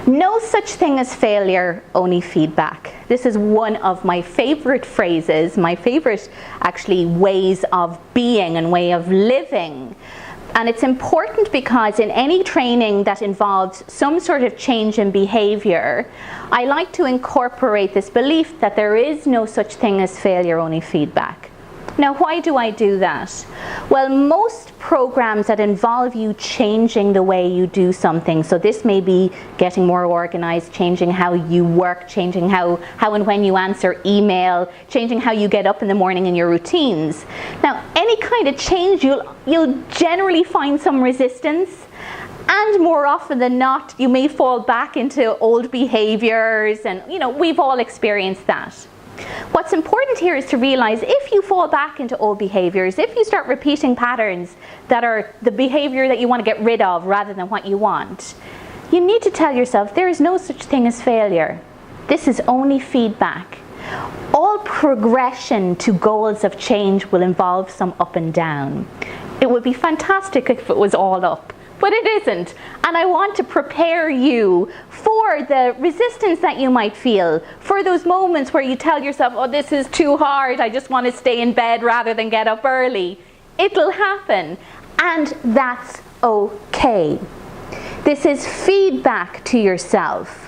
No such thing as failure, only feedback. This is one of my favorite phrases, my favorite actually ways of being and way of living. And it's important because in any training that involves some sort of change in behavior, I like to incorporate this belief that there is no such thing as failure, only feedback. Now, why do I do that? Well, most programs that involve you changing the way you do something, so this may be getting more organized, changing how you work, changing how and when you answer email, changing how you get up in the morning in your routines. Now, any kind of change, you'll generally find some resistance, and more often than not, you may fall back into old behaviors, and we've all experienced that. What's important here is to realize if you fall back into old behaviors, if you start repeating patterns that are the behavior that you want to get rid of rather than what you want, you need to tell yourself there is no such thing as failure. This is only feedback. All progression to goals of change will involve some up and down. It would be fantastic if it was all up, but it isn't. And I want to prepare you for the resistance that you might feel, for those moments where you tell yourself, oh, this is too hard, I just want to stay in bed rather than get up early. It'll happen, and that's okay. This is feedback to yourself.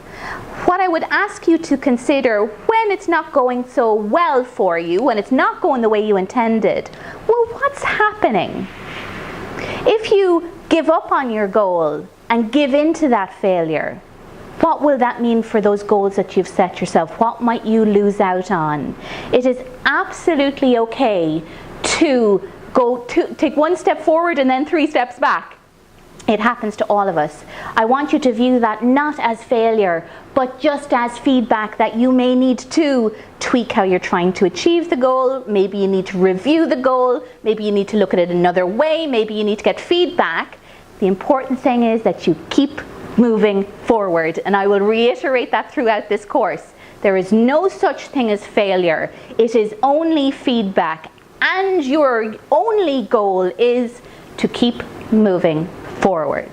What I would ask you to consider when it's not going so well for you, when it's not going the way you intended, well, what's happening? If you give up on your goal and give in to that failure, what will that mean for those goals that you've set yourself? What might you lose out on? It is absolutely okay to take one step forward and then 3 steps back. It happens to all of us. I want you to view that not as failure, but just as feedback that you may need to tweak how you're trying to achieve the goal. Maybe you need to review the goal. Maybe you need to look at it another way. Maybe you need to get feedback. The important thing is that you keep moving forward, and I will reiterate that throughout this course. There is no such thing as failure. It is only feedback, and your only goal is to keep moving forward.